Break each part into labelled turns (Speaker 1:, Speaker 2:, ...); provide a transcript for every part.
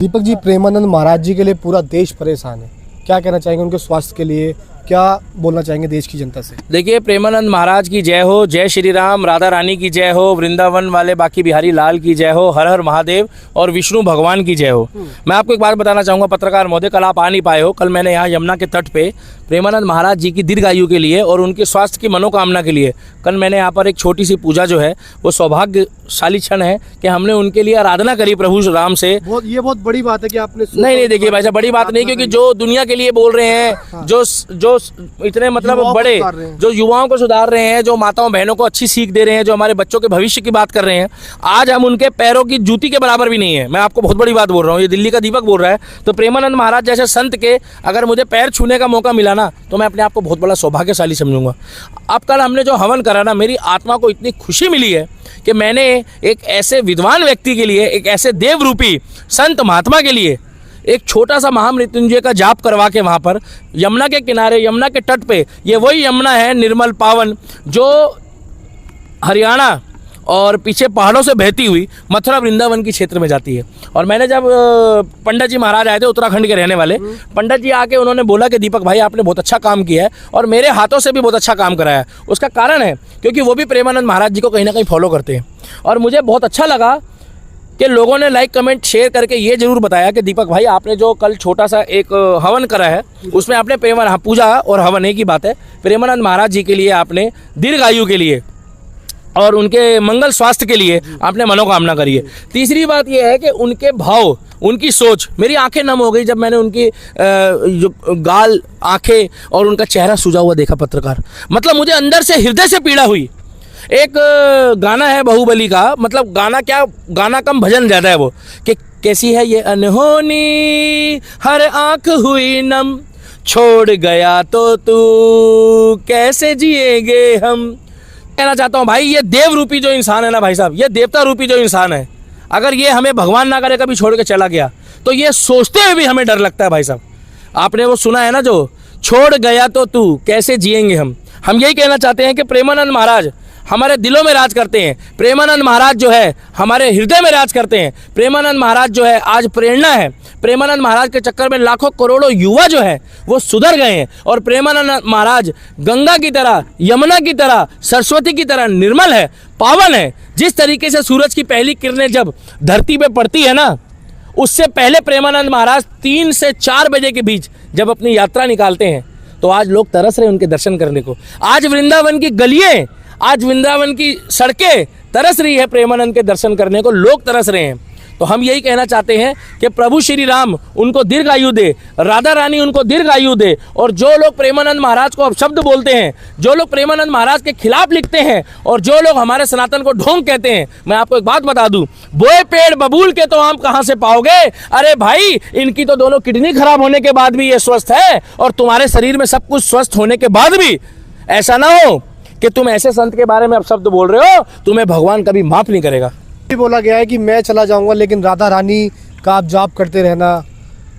Speaker 1: दीपक जी, प्रेमानंद महाराज जी के लिए पूरा देश परेशान है, क्या कहना चाहेंगे उनके स्वास्थ्य के लिए, क्या बोलना चाहेंगे देश की जनता से?
Speaker 2: देखिए, प्रेमानंद महाराज की जय हो, जय श्री राम, राधा रानी की जय हो, वृंदावन वाले बाकी बिहारी लाल की जय हो, हर हर महादेव और विष्णु भगवान की जय हो। मैं आपको एक बात बताना चाहूँगा पत्रकार महोदय, कल आप आ नहीं पाए हो। कल मैंने यहाँ यमुना के तट पे प्रेमानंद महाराज जी की दीर्घायु के लिए और उनके स्वास्थ्य की मनोकामना के लिए कल मैंने यहाँ पर एक छोटी सी पूजा जो है वो सौभाग्यशाली क्षण है कि हमने उनके लिए आराधना करी प्रभु राम से।
Speaker 1: ये बहुत बड़ी बात है कि आपने
Speaker 2: नहीं देखिए भाई साहब, बड़ी बात नहीं, क्योंकि जो दुनिया के लिए बोल रहे हैं, जो इतने मतलब बड़े, जो युवाओं को सुधार रहे हैं, जो माताओं बहनों को अच्छी सीख दे रहे हैं, जो हमारे बच्चों के भविष्य की बात कर रहे हैं, आज हम उनके पैरों की जूती के बराबर भी नहीं है। मैं आपको बहुत बड़ी बात बोल रहा हूँ, ये दिल्ली का दीपक बोल रहा है। तो प्रेमानंद महाराज जैसे संत के अगर मुझे पैर छूने का मौका मिला ना, तो मैं अपने आप को बहुत बड़ा सौभाग्यशाली समझूंगा। अब कल हमने जो हवन करा ना, मेरी आत्मा को इतनी खुशी मिली है कि मैंने एक ऐसे विद्वान व्यक्ति के लिए, एक ऐसे देव रूपी संत महात्मा के लिए एक छोटा सा महामृत्युंजय का जाप करवा के वहाँ पर यमुना के किनारे, यमुना के तट पे, ये वही यमुना है निर्मल पावन जो हरियाणा और पीछे पहाड़ों से बहती हुई मथुरा वृंदावन की क्षेत्र में जाती है। और मैंने जब पंडित जी महाराज आए थे, उत्तराखंड के रहने वाले पंडित जी आके उन्होंने बोला कि दीपक भाई आपने बहुत अच्छा काम किया है और मेरे हाथों से भी बहुत अच्छा काम कराया है। उसका कारण है क्योंकि वो भी प्रेमानंद महाराज जी को कहीं ना कहीं फॉलो करते हैं। और मुझे बहुत अच्छा लगा कि लोगों ने लाइक कमेंट शेयर करके ये जरूर बताया कि दीपक भाई आपने जो कल छोटा सा एक हवन करा है उसमें आपने पूजा और हवन एक ही बात है, प्रेमानंद महाराज जी के लिए आपने दीर्घायु के लिए और उनके मंगल स्वास्थ्य के लिए आपने मनोकामना करी है। तीसरी बात यह है कि उनके भाव, उनकी सोच, मेरी आंखें नम हो गई जब मैंने उनकी जो गाल, आंखें और उनका चेहरा सूजा हुआ देखा पत्रकार। मतलब मुझे अंदर से हृदय से पीड़ा हुई। एक गाना है बाहुबली का, मतलब गाना क्या, गाना कम भजन ज़्यादा है वो, कि कैसी है ये अनहोनी, हर आंख हुई नम, छोड़ गया तो तू कैसे जिएंगे हम। कहना चाहता हूँ भाई, ये देव रूपी जो इंसान है ना भाई साहब, ये देवता रूपी जो इंसान है, अगर ये हमें भगवान ना करे कभी छोड़ के चला गया तो ये सोचते हुए भी हमें डर लगता है भाई साहब। आपने वो सुना है ना, जो छोड़ गया तो तू कैसे जिएंगे हम यही कहना चाहते हैं कि प्रेमानंद महाराज हमारे दिलों में राज करते हैं। प्रेमानंद महाराज जो है हमारे हृदय में राज करते हैं। प्रेमानंद महाराज जो है आज प्रेरणा है। प्रेमानंद महाराज के चक्कर में लाखों करोड़ों युवा जो है वो सुधर गए हैं। और प्रेमानंद महाराज गंगा की तरह, यमुना की तरह, सरस्वती की तरह निर्मल है, पावन है। जिस तरीके से सूरज की पहली किरणें जब धरती पे पड़ती है ना, उससे पहले प्रेमानंद महाराज 3 से 4 बजे के बीच जब अपनी यात्रा निकालते हैं तो आज लोग तरस रहे हैं उनके दर्शन करने को। आज वृंदावन की गलियां, आज वृंदावन की सड़कें तरस रही है प्रेमानंद के दर्शन करने को, लोग तरस रहे हैं। तो हम यही कहना चाहते हैं कि प्रभु श्री राम उनको दीर्घायु दे, राधा रानी उनको दीर्घायु दे। और जो लोग प्रेमानंद महाराज को अपशब्द बोलते हैं, जो लोग प्रेमानंद महाराज के खिलाफ लिखते हैं और जो लोग हमारे सनातन को ढोंग कहते हैं, मैं आपको एक बात बता दूं, बोए पेड़ बबूल के तो आम कहाँ से पाओगे। अरे भाई, इनकी तो दोनों किडनी खराब होने के बाद भी ये स्वस्थ है और तुम्हारे शरीर में सब कुछ स्वस्थ होने के बाद भी ऐसा ना हो कि तुम ऐसे संत के बारे में अपशब्द बोल रहे हो, तुम्हें भगवान कभी माफ नहीं करेगा।
Speaker 1: बोला गया है कि मैं चला जाऊंगा लेकिन राधा रानी का आप जाप करते रहना,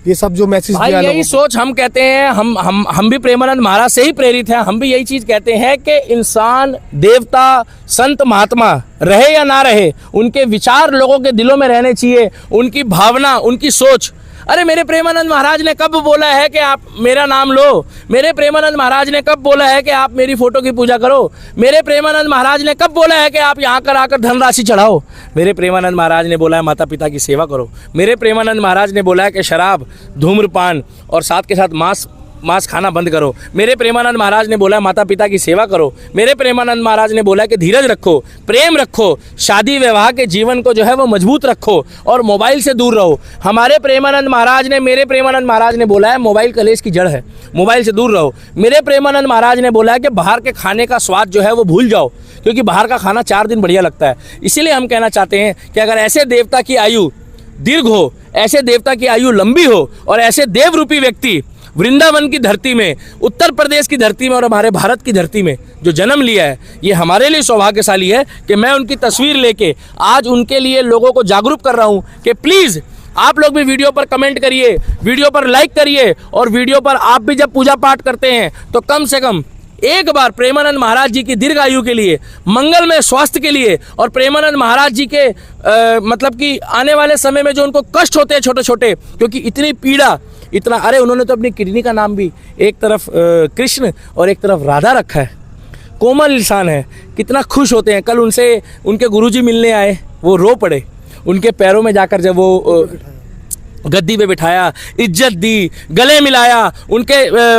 Speaker 1: ये सब जो मैसेज
Speaker 2: भाई यही सोच हम कहते हैं। हम भी प्रेमानंद महाराज से ही प्रेरित हैं। हम भी यही चीज कहते हैं कि इंसान, देवता, संत, महात्मा रहे या ना रहे, उनके विचार लोगों के दिलों में रहने चाहिए, उनकी भावना, उनकी सोच। अरे मेरे प्रेमानंद महाराज ने कब बोला है कि आप मेरा नाम लो? मेरे प्रेमानंद महाराज ने कब बोला है कि आप मेरी फोटो की पूजा करो? मेरे प्रेमानंद महाराज ने कब बोला है कि आप यहाँ कर आकर धनराशि चढ़ाओ? मेरे प्रेमानंद महाराज ने बोला है माता पिता की सेवा करो। मेरे प्रेमानंद महाराज ने बोला है कि शराब, धूम्रपान और साथ के साथ मांस खाना बंद करो। मेरे प्रेमानंद महाराज ने बोला माता पिता की सेवा करो। मेरे प्रेमानंद महाराज ने बोला कि धीरज रखो, प्रेम रखो, शादी विवाह के जीवन को जो है वो मजबूत रखो और मोबाइल से दूर रहो। हमारे प्रेमानंद महाराज ने, मेरे प्रेमानंद महाराज ने बोला है मोबाइल कलेश की जड़ है, मोबाइल से दूर रहो। मेरे प्रेमानंद महाराज ने बोला है कि बाहर के खाने का स्वाद जो है वो भूल जाओ, क्योंकि बाहर का खाना 4 दिन बढ़िया लगता है। इसीलिए हम कहना चाहते हैं कि अगर ऐसे देवता की आयु दीर्घ हो, ऐसे देवता की आयु लंबी हो और ऐसे देव रूपी व्यक्ति वृंदावन की धरती में, उत्तर प्रदेश की धरती में और हमारे भारत की धरती में जो जन्म लिया है, ये हमारे लिए सौभाग्यशाली है कि मैं उनकी तस्वीर लेके आज उनके लिए लोगों को जागरूक कर रहा हूँ कि प्लीज़ आप लोग भी वीडियो पर कमेंट करिए, वीडियो पर लाइक करिए और वीडियो पर आप भी जब पूजा पाठ करते हैं तो कम से कम एक बार प्रेमानंद महाराज जी की दीर्घ आयु के लिए, मंगलमय स्वास्थ्य के लिए, और प्रेमानंद महाराज जी के मतलब कि आने वाले समय में जो उनको कष्ट होते हैं छोटे छोटे, क्योंकि इतनी पीड़ा, इतना, अरे उन्होंने तो अपनी किडनी का नाम भी एक तरफ कृष्ण और एक तरफ राधा रखा है। कोमल इंसान है, कितना खुश होते हैं। कल उनसे उनके गुरुजी मिलने आए, वो रो पड़े। उनके पैरों में जाकर जब वो गद्दी पे बिठाया, इज्जत दी, गले मिलाया, उनके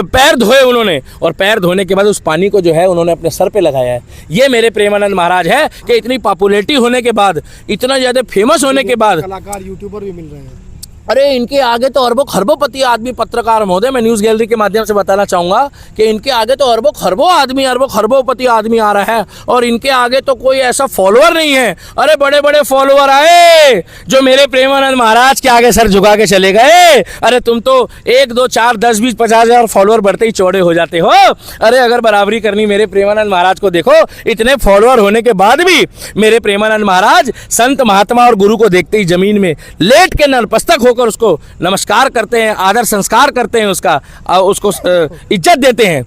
Speaker 2: पैर धोए उन्होंने, और पैर धोने के बाद उस पानी को जो है उन्होंने अपने सर पे लगाया है। ये मेरे प्रेमानंद महाराज है कि इतनी पॉपुलैरिटी होने के बाद, इतना ज़्यादा फेमस होने के बाद,
Speaker 1: कलाकार यूट्यूबर भी मिल रहे हैं।
Speaker 2: अरे इनके आगे तो अरबों खरबोपति आदमी, पत्रकार महोदय, मैं न्यूज़ गैलरी के माध्यम से बताना चाहूँगा कि इनके आगे तो अरबों खरबोपति आदमी आ रहा है, और इनके आगे तो कोई ऐसा फॉलोअर नहीं है। अरे बड़े बड़े फॉलोअर आए जो मेरे प्रेमानंद महाराज के आगे सर झुका के चले गए। अरे तुम तो 1, 2, 4, 10, 20, 50,000 फॉलोअर बढ़ते ही चौड़े हो जाते हो। अरे अगर बराबरी करनी मेरे प्रेमानंद महाराज को देखो, इतने फॉलोअर होने के बाद भी मेरे प्रेमानंद महाराज संत महात्मा और गुरु को देखते ही जमीन में लेट के नतमस्तक होकर उसको नमस्कार करते हैं, आदर संस्कार करते हैं, उसको इज्जत देते हैं।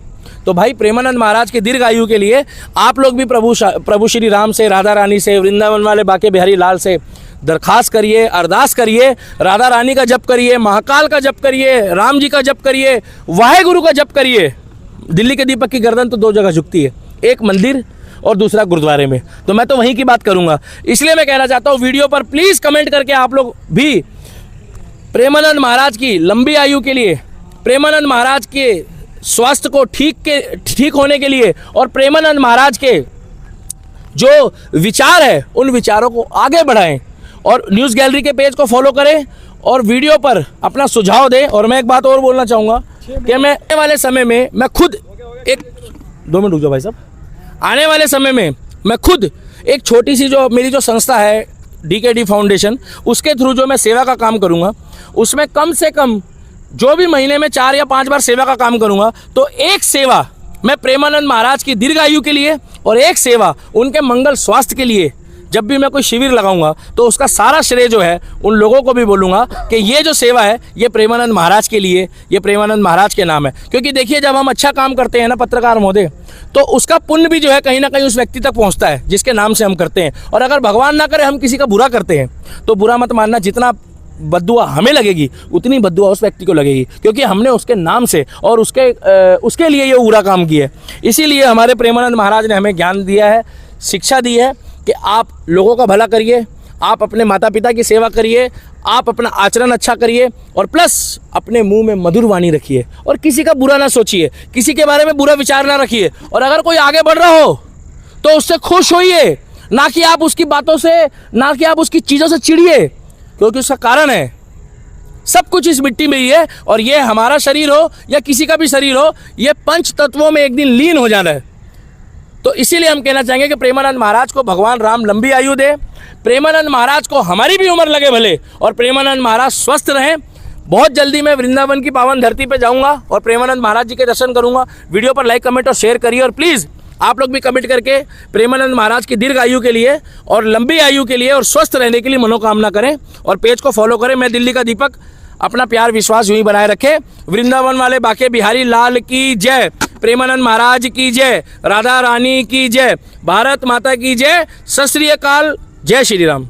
Speaker 2: तो भाई प्रेमानंद महाराज के दीर्घ आयु के लिए आप लोग भी प्रभु श्री राम से, राधा रानी से, वृंदावन वाले बाके बिहारी लाल से दरखास्त करिए, अरदास करिए, राधा रानी का जप करिए, महाकाल का जप करिए, राम जी का जप करिए, वाहेगुरु का जप करिए। दिल्ली के दीपक की गर्दन तो 2 जगह झुकती है, एक मंदिर और दूसरा गुरुद्वारे में, तो मैं तो वहीं की बात करूंगा। इसलिए मैं कहना चाहता हूँ, वीडियो पर प्लीज़ कमेंट करके आप लोग भी प्रेमानंद महाराज की लंबी आयु के लिए, प्रेमानंद महाराज के स्वास्थ्य को ठीक होने के लिए, और प्रेमानंद महाराज के जो विचार है उन विचारों को आगे बढ़ाएं, और न्यूज़ गैलरी के पेज को फॉलो करें और वीडियो पर अपना सुझाव दें। और मैं एक बात और बोलना चाहूँगा कि मैं आने वाले समय में मैं खुद 2 मिनट रुक जाओ भाई साहब, आने वाले समय में मैं खुद एक छोटी सी जो मेरी जो संस्था है DKD फाउंडेशन, उसके थ्रू जो मैं सेवा का काम करूँगा, उसमें कम से कम जो भी महीने में 4 या 5 बार सेवा का काम करूँगा, तो एक सेवा मैं प्रेमानंद महाराज की दीर्घ आयु के लिए और एक सेवा उनके मंगल स्वास्थ्य के लिए, जब भी मैं कोई शिविर लगाऊंगा तो उसका सारा श्रेय जो है उन लोगों को भी बोलूँगा कि ये जो सेवा है ये प्रेमानंद महाराज के लिए, ये प्रेमानंद महाराज के नाम है। क्योंकि देखिए, जब हम अच्छा काम करते हैं ना पत्रकार महोदय, तो उसका पुण्य भी जो है कहीं ना कहीं उस व्यक्ति तक पहुंचता है जिसके नाम से हम करते हैं। और अगर भगवान ना करे हम किसी का बुरा करते हैं, तो बुरा मत मानना, जितना बद्दुआ हमें लगेगी उतनी बद्दुआ उस व्यक्ति को लगेगी, क्योंकि हमने उसके नाम से और उसके लिए ये बुरा काम किया है। इसीलिए हमारे प्रेमानंद महाराज ने हमें ज्ञान दिया है, शिक्षा दी है कि आप लोगों का भला करिए, आप अपने माता पिता की सेवा करिए, आप अपना आचरण अच्छा करिए, और प्लस अपने मुंह में मधुर वाणी रखिए, और किसी का बुरा ना सोचिए, किसी के बारे में बुरा विचार ना रखिए। और अगर कोई आगे बढ़ रहा हो तो उससे खुश होइए, ना कि आप उसकी बातों से, ना कि आप उसकी चीज़ों से चिढ़िए, क्योंकि उसका कारण है सब कुछ इस मिट्टी में ही है। और ये हमारा शरीर हो या किसी का भी शरीर हो, ये 5 तत्वों में एक दिन लीन हो जाना है। तो इसीलिए हम कहना चाहेंगे कि प्रेमानंद महाराज को भगवान राम लंबी आयु दे, प्रेमानंद महाराज को हमारी भी उम्र लगे भले, और प्रेमानंद महाराज स्वस्थ रहें। बहुत जल्दी मैं वृंदावन की पावन धरती पे जाऊंगा और प्रेमानंद महाराज जी के दर्शन करूंगा। वीडियो पर लाइक, कमेंट और शेयर करिए, और प्लीज़ आप लोग भी कमेंट करके प्रेमानंद महाराज की दीर्घ आयु के लिए और लंबी आयु के लिए और स्वस्थ रहने के लिए मनोकामना करें, और पेज को फॉलो करें। मैं दिल्ली का दीपक, अपना प्यार विश्वास यूं ही बनाए रखे। वृंदावन वाले बाके बिहारी लाल की जय, प्रेमानंद महाराज की जय, राधा रानी की जय, भारत माता की जय, सत श्री अकाल, जय श्री राम।